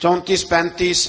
34-35।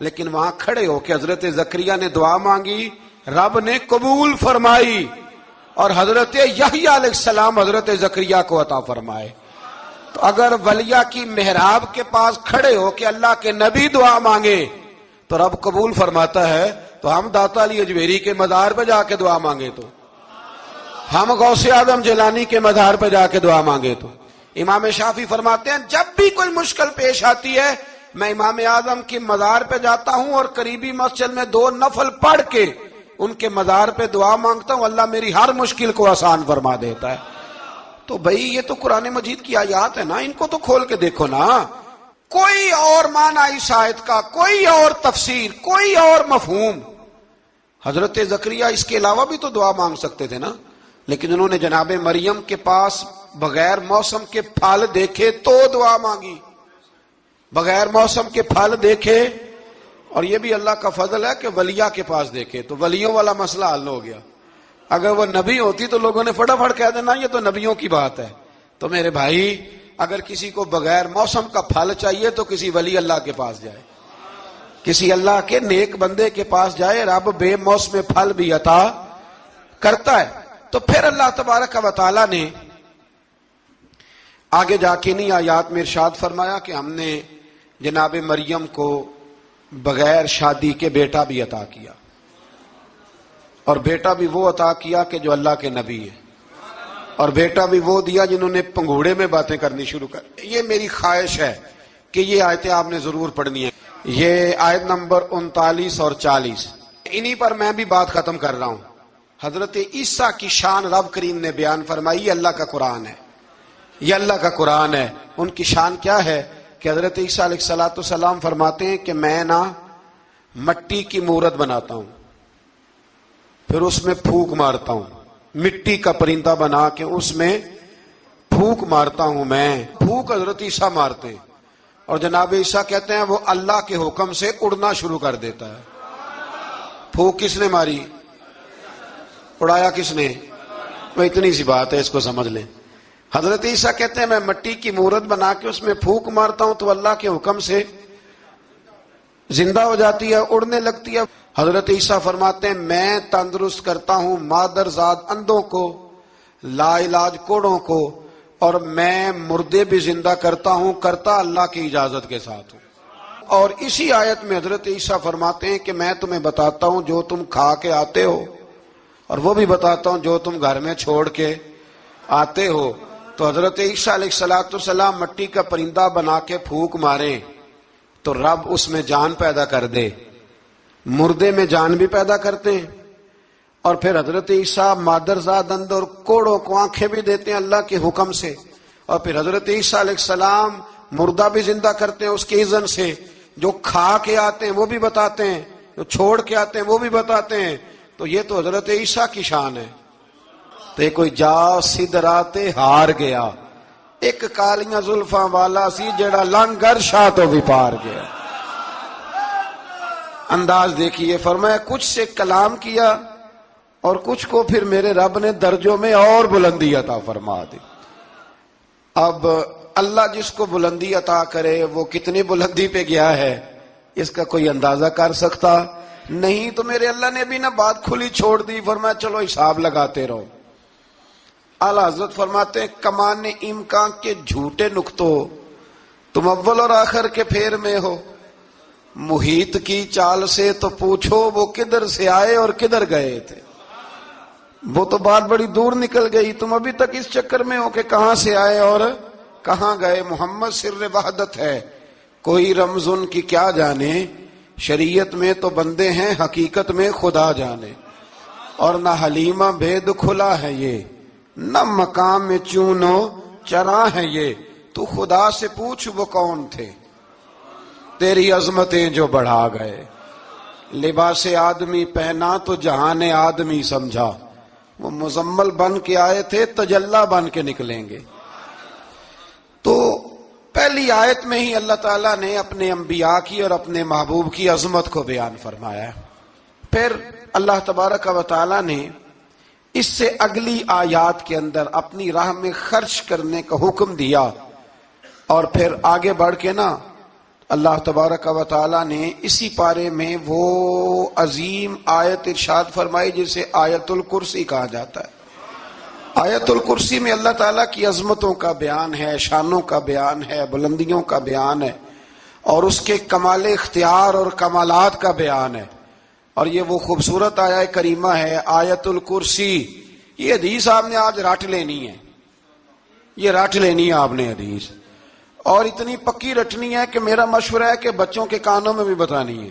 لیکن وہاں کھڑے ہو کے حضرت زکریا نے دعا مانگی، رب نے قبول فرمائی، اور حضرت یحییٰ علیہ السلام حضرت زکریا کو عطا فرمائے۔ تو اگر ولیہ کی محراب کے پاس کھڑے ہو کہ اللہ کے نبی دعا مانگے تو رب قبول فرماتا ہے، تو ہم داتا علی اجمیری کے مزار پہ جا کے دعا مانگے تو، ہم غوث اعظم جیلانی کے مزار پہ جا کے دعا مانگے تو۔ امام شافعی فرماتے ہیں جب بھی کوئی مشکل پیش آتی ہے میں امام اعظم کے مزار پہ جاتا ہوں اور قریبی مسجد میں 2 نفل پڑھ کے ان کے مزار پہ دعا مانگتا ہوں، اللہ میری ہر مشکل کو آسان فرما دیتا ہے۔ تو بھائی یہ تو قرآن مجید کی آیات ہے نا، ان کو تو کھول کے دیکھو نا، کوئی اور معنی اس آیت کا، کوئی اور تفسیر، کوئی اور مفہوم۔ حضرت زکریا اس کے علاوہ بھی تو دعا مانگ سکتے تھے نا، لیکن انہوں نے جناب مریم کے پاس بغیر موسم کے پھل دیکھے تو دعا مانگی، بغیر موسم کے پھل دیکھے۔ اور یہ بھی اللہ کا فضل ہے کہ ولیہ کے پاس دیکھے تو ولیوں والا مسئلہ حل ہو گیا۔ اگر وہ نبی ہوتی تو لوگوں نے فٹافٹ کہہ دینا یہ تو نبیوں کی بات ہے۔ تو میرے بھائی اگر کسی کو بغیر موسم کا پھل چاہیے تو کسی ولی اللہ کے پاس جائے، کسی اللہ کے نیک بندے کے پاس جائے، رب بے موسم پھل بھی عطا کرتا ہے۔ تو پھر اللہ تبارک و تعالی نے آگے جا کے نہیں آیات میں ارشاد فرمایا کہ ہم نے جناب مریم کو بغیر شادی کے بیٹا بھی عطا کیا، اور بیٹا بھی وہ عطا کیا کہ جو اللہ کے نبی ہے، اور بیٹا بھی وہ دیا جنہوں نے پنگوڑے میں باتیں کرنی شروع کر۔ یہ میری خواہش ہے کہ یہ آیتیں آپ نے ضرور پڑھنی ہیں، یہ آیت نمبر 39 اور 40، انہی پر میں بھی بات ختم کر رہا ہوں۔ حضرت عیسیٰ کی شان رب کریم نے بیان فرمائی، یہ اللہ کا قرآن ہے، یہ اللہ کا قرآن ہے۔ ان کی شان کیا ہے کہ حضرت عیسیٰ علیہ السلام فرماتے ہیں کہ میں نا مٹی کی مورت بناتا ہوں، پھر اس میں پھونک مارتا ہوں، مٹی کا پرندہ بنا کے اس میں پھونک مارتا ہوں میں۔ پھونک حضرت عیسیٰ مارتے ہیں، اور جناب عیسیٰ کہتے ہیں وہ اللہ کے حکم سے اڑنا شروع کر دیتا ہے۔ پھونک کس نے ماری؟ اڑایا کس نے؟ وہ اتنی سی بات ہے، اس کو سمجھ لیں۔ حضرت عیسیٰ کہتے ہیں میں مٹی کی مورت بنا کے اس میں پھونک مارتا ہوں تو اللہ کے حکم سے زندہ ہو جاتی ہے، اڑنے لگتی ہے۔ حضرت عیسیٰ فرماتے ہیں میں تندرست کرتا ہوں مادرزاد اندھوں کو، لا علاج کوڑوں کو، اور میں مردے بھی زندہ کرتا ہوں، کرتا اللہ کی اجازت کے ساتھ ہوں۔ اور اسی آیت میں حضرت عیسیٰ فرماتے ہیں کہ میں تمہیں بتاتا ہوں جو تم کھا کے آتے ہو، اور وہ بھی بتاتا ہوں جو تم گھر میں چھوڑ کے آتے ہو۔ تو حضرت عیسیٰ علیہ السلام مٹی کا پرندہ بنا کے پھونک مارے تو رب اس میں جان پیدا کر دے، مردے میں جان بھی پیدا کرتے ہیں، اور پھر حضرت عیسیٰ مادرزاد اندھ اور کوڑوں کو آنکھیں بھی دیتے ہیں اللہ کے حکم سے، اور پھر حضرت عیسیٰ علیہ السلام مردہ بھی زندہ کرتے ہیں اس کے اذن سے۔ جو کھا کے آتے ہیں وہ بھی بتاتے ہیں، جو چھوڑ کے آتے ہیں وہ بھی بتاتے ہیں۔ تو یہ تو حضرت عیسیٰ کی شان ہے۔ تو یہ کوئی جا سدراتے ہار گیا، ایک کالیاں زلفاں والا سی جڑا لنگر شاہ تو بھی پار گیا۔ انداز دیکھیے، فرمایا کچھ سے کلام کیا اور کچھ کو پھر میرے رب نے درجوں میں اور بلندی عطا فرما دی۔ اب اللہ جس کو بلندی عطا کرے وہ کتنی بلندی پہ گیا ہے اس کا کوئی اندازہ کر سکتا نہیں۔ تو میرے اللہ نے بھی نہ بات کھلی چھوڑ دی، فرمایا چلو حساب لگاتے رہو۔ اعلی حضرت فرماتے ہیں کمان امکان کے جھوٹے نقطوں تم اول اور آخر کے پھیر میں ہو، محیط کی چال سے تو پوچھو وہ کدھر سے آئے اور کدھر گئے تھے۔ وہ تو بات بڑی دور نکل گئی، تم ابھی تک اس چکر میں ہو کہ کہاں سے آئے اور کہاں گئے۔ محمد سر وحدت ہے، کوئی رمز ان کی کیا جانے، شریعت میں تو بندے ہیں حقیقت میں خدا جانے۔ اور نہ حلیمہ بید کھلا ہے یہ، نہ مقام میں چونو چرا ہے یہ، تو خدا سے پوچھ وہ کون تھے تیری عظمتیں جو بڑھا گئے۔ لباس آدمی پہنا تو جہان آدمی سمجھا، وہ مزمل بن کے آئے تھے تجلی بن کے نکلیں گے۔ تو پہلی آیت میں ہی اللہ تعالیٰ نے اپنے انبیاء کی اور اپنے محبوب کی عظمت کو بیان فرمایا۔ پھر اللہ تبارک و تعالیٰ نے اس سے اگلی آیات کے اندر اپنی راہ میں خرچ کرنے کا حکم دیا، اور پھر آگے بڑھ کے نا اللہ تبارک و تعالی نے اسی پارے میں وہ عظیم آیت ارشاد فرمائی جسے آیت الکرسی کہا جاتا ہے۔ آیت الکرسی میں اللہ تعالیٰ کی عظمتوں کا بیان ہے، شانوں کا بیان ہے، بلندیوں کا بیان ہے، اور اس کے کمال اختیار اور کمالات کا بیان ہے۔ اور یہ وہ خوبصورت آیت کریمہ ہے آیت الکرسی۔ یہ حدیث آپ نے آج رٹ لینی ہے، یہ رٹ لینی ہے آپ نے حدیث، اور اتنی پکی رٹنی ہے کہ میرا مشورہ ہے کہ بچوں کے کانوں میں بھی بتانی ہے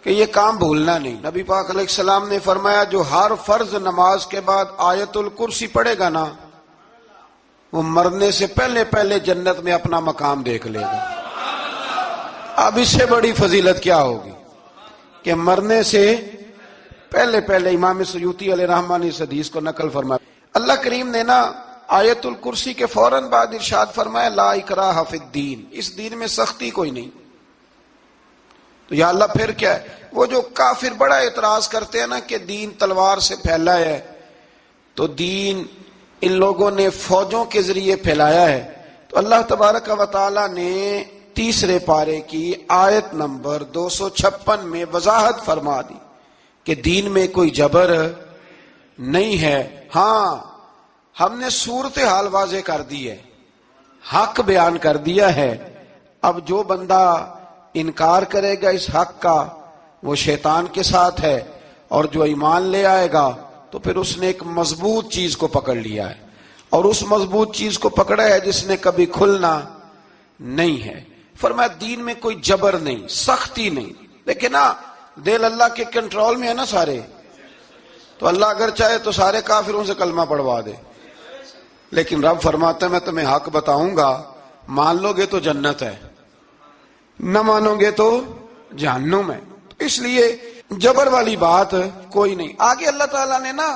کہ یہ کام بھولنا نہیں۔ نبی پاک علیہ السلام نے فرمایا جو ہر فرض نماز کے بعد آیت الکرسی پڑھے گا نا، وہ مرنے سے پہلے پہلے جنت میں اپنا مقام دیکھ لے گا۔ اب اس سے بڑی فضیلت کیا ہوگی کہ مرنے سے پہلے پہلے امام سیوطی علیہ رحمہ نے اس حدیث کو نقل فرمایا۔ اللہ کریم نے نا آیت الکرسی کے فوراً بعد ارشاد فرمایا لا اکراہ فی الدین، اس دین میں سختی کوئی نہیں۔ تو یا اللہ پھر کیا ہے؟ وہ جو کافر بڑا اعتراض کرتے ہیں نا کہ دین تلوار سے پھیلا ہے، تو دین ان لوگوں نے فوجوں کے ذریعے پھیلایا ہے، تو اللہ تبارک و تعالی نے تیسرے پارے کی آیت نمبر 256 میں وضاحت فرما دی کہ دین میں کوئی جبر نہیں ہے۔ ہاں ہم نے صورتحال واضح کر دی ہے، حق بیان کر دیا ہے۔ اب جو بندہ انکار کرے گا اس حق کا وہ شیطان کے ساتھ ہے، اور جو ایمان لے آئے گا تو پھر اس نے ایک مضبوط چیز کو پکڑ لیا ہے، اور اس مضبوط چیز کو پکڑا ہے جس نے کبھی کھلنا نہیں ہے۔ فرمایا دین میں کوئی جبر نہیں، سختی نہیں، لیکن نا دل اللہ کے کنٹرول میں ہے نا سارے، تو اللہ اگر چاہے تو سارے کافروں سے کلمہ پڑھوا دے، لیکن رب فرماتا ہے میں تمہیں حق بتاؤں گا، مان لو گے تو جنت ہے، نہ مانو گے تو جہنم ہے۔ اس لیے جبر والی بات کوئی نہیں۔ آگے اللہ تعالیٰ نے نا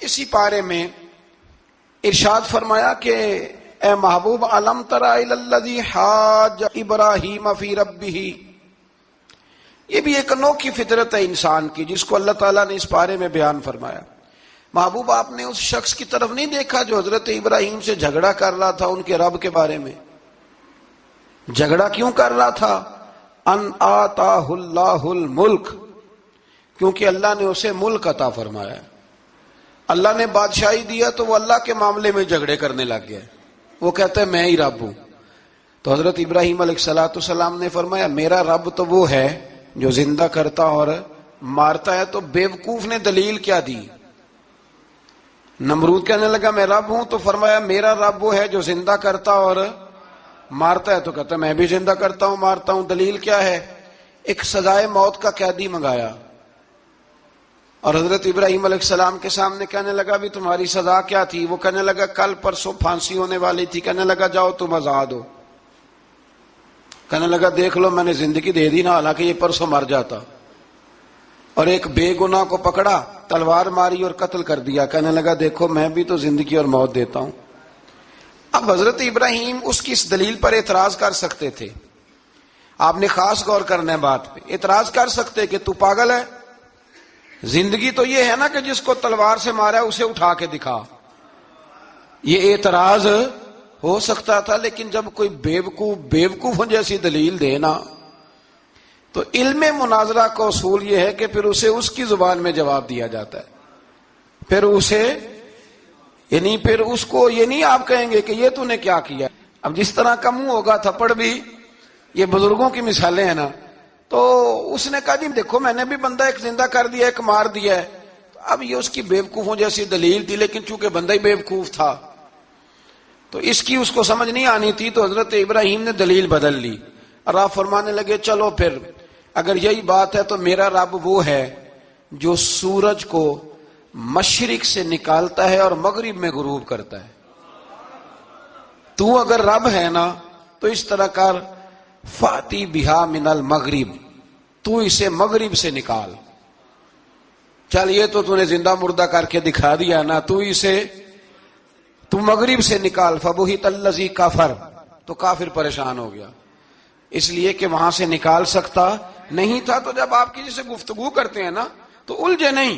اسی پارے میں ارشاد فرمایا کہ اے محبوب الم تر الی الذی حاج ابراہیم فی ربہ، یہ بھی ایک انوکھی فطرت ہے انسان کی جس کو اللہ تعالیٰ نے اس پارے میں بیان فرمایا۔ محبوب آپ نے اس شخص کی طرف نہیں دیکھا جو حضرت ابراہیم سے جھگڑا کر رہا تھا ان کے رب کے بارے میں؟ جھگڑا کیوں کر رہا تھا؟ ان آتاہ اللہ الملک، کیونکہ اللہ نے اسے ملک عطا فرمایا۔ اللہ نے بادشاہی دیا تو وہ اللہ کے معاملے میں جھگڑے کرنے لگ گیا، وہ کہتا ہے میں ہی رب ہوں۔ تو حضرت ابراہیم علیہ السلام نے فرمایا میرا رب تو وہ ہے جو زندہ کرتا اور مارتا ہے۔ تو بیوقوف نے دلیل کیا دی؟ نمرود کہنے لگا میں رب ہوں، تو فرمایا میرا رب وہ ہے جو زندہ کرتا اور مارتا ہے، تو کہتا ہے میں بھی زندہ کرتا ہوں مارتا ہوں۔ دلیل کیا ہے؟ ایک سزائے موت کا قیدی منگایا، اور حضرت ابراہیم علیہ السلام کے سامنے کہنے لگا بھی تمہاری سزا کیا تھی؟ وہ کہنے لگا کل پرسوں پھانسی ہونے والی تھی۔ کہنے لگا جاؤ تم آزاد ہو۔ کہنے لگا دیکھ لو میں نے زندگی دے دی نا، حالانکہ یہ پرسوں مر جاتا۔ اور ایک بے گناہ کو پکڑا، تلوار ماری اور قتل کر دیا۔ کہنے لگا دیکھو میں بھی تو زندگی اور موت دیتا ہوں۔ اب حضرت ابراہیم اس کی اس دلیل پر اعتراض کر سکتے تھے، آپ نے خاص غور کرنا ہے بات پہ۔ اعتراض کر سکتے کہ تو پاگل ہے، زندگی تو یہ ہے نا کہ جس کو تلوار سے مارا ہے اسے اٹھا کے دکھا، یہ اعتراض ہو سکتا تھا۔ لیکن جب کوئی بیوقوفوں جیسی دلیل دے نا، تو علم مناظرہ کا اصول یہ ہے کہ پھر اسے اس کی زبان میں جواب دیا جاتا ہے، پھر اسے یعنی پھر اس کو یہ نہیں آپ کہیں گے کہ یہ تو نے کیا کیا۔ اب جس طرح کا منہ ہوگا تھپڑ بھی، یہ بزرگوں کی مثالیں ہیں نا، تو اس نے کہا جی دیکھو میں نے بھی بندہ ایک زندہ کر دیا ایک مار دیا ہے۔ اب یہ اس کی بیوقوفوں جیسی دلیل تھی، لیکن چونکہ بندہ ہی بیوقوف تھا تو اس کی اس کو سمجھ نہیں آنی تھی، تو حضرت ابراہیم نے دلیل بدل لی اور آپ فرمانے لگے چلو پھر اگر یہی بات ہے تو میرا رب وہ ہے جو سورج کو مشرق سے نکالتا ہے اور مغرب میں غروب کرتا ہے۔ تو اگر رب ہے نا تو اس طرح کر فاتی بہا من المغرب، تو اسے مغرب سے نکال۔ چل یہ تو نے زندہ مردہ کر کے دکھا دیا نا، تو مغرب سے نکال۔ فبہت الذی کفر، تو کافر پریشان ہو گیا، اس لیے کہ وہاں سے نکال سکتا نہیں تھا۔ تو جب آپ کسی سے گفتگو کرتے ہیں نا تو الجھے نہیں،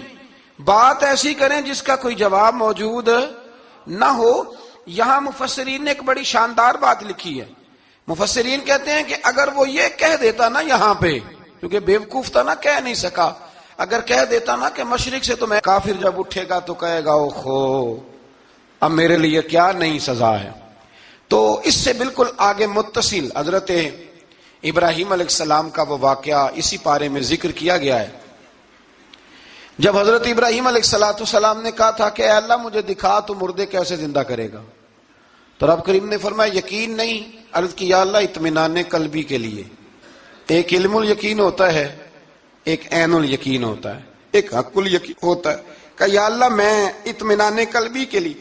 بات ایسی کریں جس کا کوئی جواب موجود نہ ہو۔ یہاں مفسرین نے ایک بڑی شاندار بات لکھی ہے مفسرین کہتے ہیں کہ اگر وہ یہ کہہ دیتا نا یہاں پہ، کیونکہ بیوقوف تھا نا، کہہ نہیں سکا، اگر کہہ دیتا نا کہ مشرق سے تو میں کافر جب اٹھے گا تو کہے گا اوہو اب میرے لیے کیا نئی سزا ہے. تو اس سے بالکل آگے متصل حضرت ابراہیم علیہ السلام کا وہ واقعہ اسی پارے میں ذکر کیا گیا ہے. جب حضرت ابراہیم علیہ السلام نے کہا تھا کہ اے اللہ مجھے دکھا تو مردے کیسے زندہ کرے گا، تو رب کریم نے فرمایا یقین نہیں. عرض کی یا اللہ اطمینان قلبی کے لیے. ایک علم الیقین ہوتا ہے، ایک عین الیقین ہوتا ہے، ایک حق الیقین ہوتا ہے. کہ یا اللہ میں اطمینان قلبی کے لیے.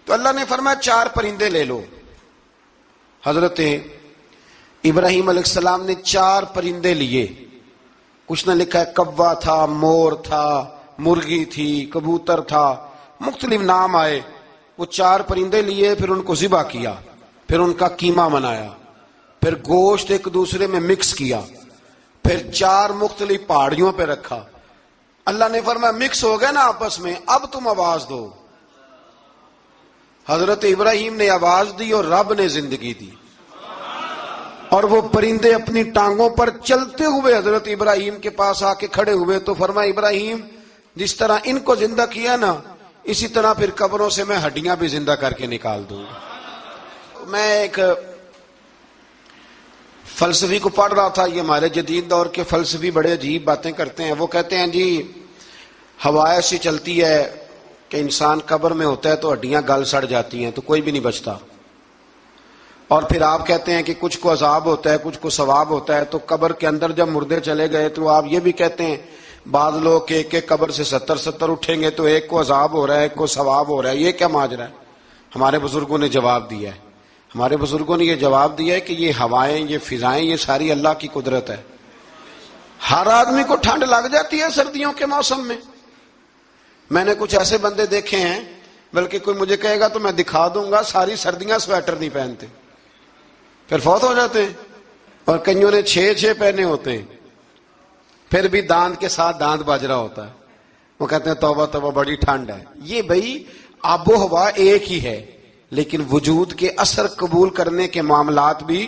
تو اللہ نے فرمایا 4 پرندے لے لو. حضرت ابراہیم علیہ السلام نے 4 پرندے لیے. کچھ نے لکھا ہے کوا تھا، مور تھا، مرغی تھی، کبوتر تھا، مختلف نام آئے. وہ 4 پرندے لیے، پھر ان کو ذبح کیا، پھر ان کا قیمہ بنایا، پھر گوشت ایک دوسرے میں مکس کیا، پھر 4 مختلف پہاڑیوں پہ رکھا. اللہ نے فرمایا مکس ہو گئے نا آپس میں، اب تم آواز دو. حضرت ابراہیم نے آواز دی اور رب نے زندگی دی، اور وہ پرندے اپنی ٹانگوں پر چلتے ہوئے حضرت ابراہیم کے پاس آ کے کھڑے ہوئے. تو فرمایا ابراہیم جس طرح ان کو زندہ کیا نا، اسی طرح پھر قبروں سے میں ہڈیاں بھی زندہ کر کے نکال دوں گا. میں ایک فلسفی کو پڑھ رہا تھا، یہ ہمارے جدید دور کے فلسفی بڑے عجیب باتیں کرتے ہیں. وہ کہتے ہیں جی ہوا ایسی چلتی ہے کہ انسان قبر میں ہوتا ہے تو ہڈیاں گل سڑ جاتی ہیں تو کوئی بھی نہیں بچتا. اور پھر آپ کہتے ہیں کہ کچھ کو عذاب ہوتا ہے، کچھ کو ثواب ہوتا ہے. تو قبر کے اندر جب مردے چلے گئے تو آپ یہ بھی کہتے ہیں بعض لوگ کہ ایک قبر سے 70 اٹھیں گے تو ایک کو عذاب ہو رہا ہے، ایک کو ثواب ہو رہا ہے. یہ کیا ماجرا ہے؟ ہمارے بزرگوں نے جواب دیا ہے. ہمارے بزرگوں نے یہ جواب دیا ہے کہ یہ ہوائیں، یہ فضائیں، یہ ساری اللہ کی قدرت ہے. ہر آدمی کو ٹھنڈ لگ جاتی ہے سردیوں کے موسم میں. میں نے کچھ ایسے بندے دیکھے ہیں، بلکہ کوئی مجھے کہے گا تو میں دکھا دوں گا، ساری سردیاں سویٹر نہیں پہنتے، پھر فوت ہو جاتے ہیں. اور کئیوں نے 6 پہنے ہوتے ہیں، پھر بھی دانت کے ساتھ دانت بج رہا ہوتا ہے. وہ کہتے ہیں توبہ توبہ بڑی ٹھنڈ ہے. یہ بھائی آب و ہوا ایک ہی ہے، لیکن وجود کے اثر قبول کرنے کے معاملات بھی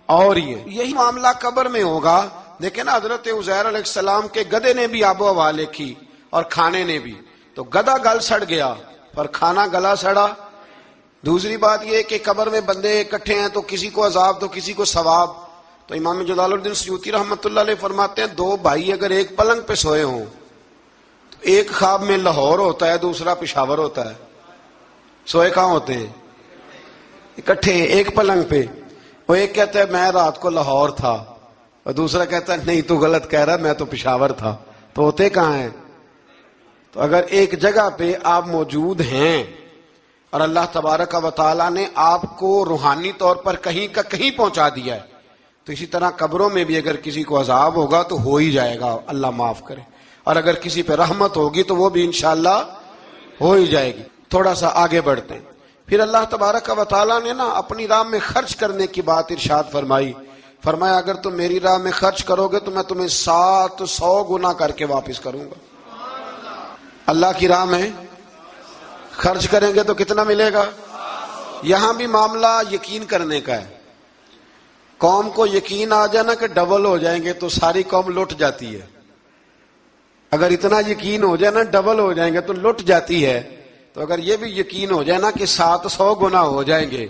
اور ہی ہے. یہی معاملہ قبر میں ہوگا. دیکھیں نا حضرت عزیر علیہ السلام کے گدھے نے بھی آب و ہوا لکھی اور کھانے نے بھی. تو گدھا گل سڑ گیا پر کھانا گلا سڑا. دوسری بات یہ کہ قبر میں بندے اکٹھے ہیں تو کسی کو عذاب تو کسی کو ثواب. تو امام جلال الدین سیوطی رحمۃ اللہ علیہ فرماتے ہیں 2 بھائی اگر ایک پلنگ پہ سوئے ہوں تو ایک خواب میں لاہور ہوتا ہے، دوسرا پشاور ہوتا ہے. سوئے کہاں ہوتے ہیں؟ اکٹھے ایک پلنگ پہ. وہ ایک کہتا ہے میں رات کو لاہور تھا، اور دوسرا کہتا ہے نہیں تو غلط کہہ رہا، میں تو پشاور تھا. تو ہوتے کہاں ہیں؟ تو اگر ایک جگہ پہ آپ موجود ہیں اور اللہ تبارک و تعالیٰ نے آپ کو روحانی طور پر کہیں کا کہیں پہنچا دیا ہے، تو اسی طرح قبروں میں بھی اگر کسی کو عذاب ہوگا تو ہو ہی جائے گا، اللہ معاف کرے. اور اگر کسی پہ رحمت ہوگی تو وہ بھی انشاءاللہ ہو ہی جائے گی. تھوڑا سا آگے بڑھتے ہیں. پھر اللہ تبارک و تعالیٰ نے نا اپنی راہ میں خرچ کرنے کی بات ارشاد فرمائی. فرمایا اگر تم میری راہ میں خرچ کرو گے تو میں تمہیں 700 گنا کر کے واپس کروں گا. اللہ کی راہ میں خرچ کریں گے تو کتنا ملے گا؟ یہاں بھی معاملہ یقین کرنے کا ہے. قوم کو یقین آ جانا کہ ڈبل ہو جائیں گے تو ساری قوم لٹ جاتی ہے. اگر اتنا یقین ہو جائے نا ڈبل ہو جائیں گے تو لٹ جاتی ہے. تو اگر یہ بھی یقین ہو جائے نا کہ 700 گنا ہو جائیں گے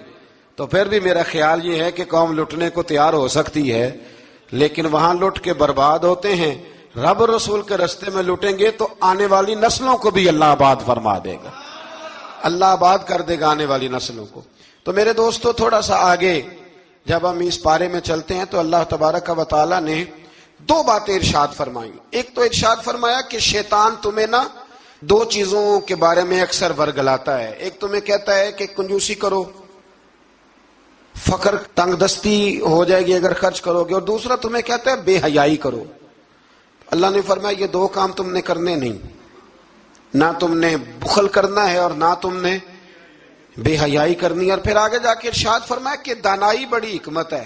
تو پھر بھی میرا خیال یہ ہے کہ قوم لٹنے کو تیار ہو سکتی ہے. لیکن وہاں لٹ کے برباد ہوتے ہیں. رب رسول کے رستے میں لٹیں گے تو آنے والی نسلوں کو بھی اللہ آباد فرما دے گا، اللہ آباد کر دے گا آنے والی نسلوں کو. تو میرے دوستو تھوڑا سا آگے جب ہم اس پارے میں چلتے ہیں تو اللہ تبارک و تعالیٰ نے 2 باتیں ارشاد فرمائی. ایک تو ارشاد فرمایا کہ شیطان تمہیں نا 2 چیزوں کے بارے میں اکثر ورگلاتا ہے. ایک تمہیں کہتا ہے کہ کنجوسی کرو، فقر تنگ دستی ہو جائے گی اگر خرچ کرو گے، اور دوسرا تمہیں کہتا ہے بے حیائی کرو. اللہ نے فرمایا یہ 2 کام تم نے کرنے نہیں، نہ تم نے بخل کرنا ہے اور نہ تم نے بے حیائی کرنی. اور پھر آگے جا کے ارشاد فرمایا کہ دانائی بڑی حکمت ہے.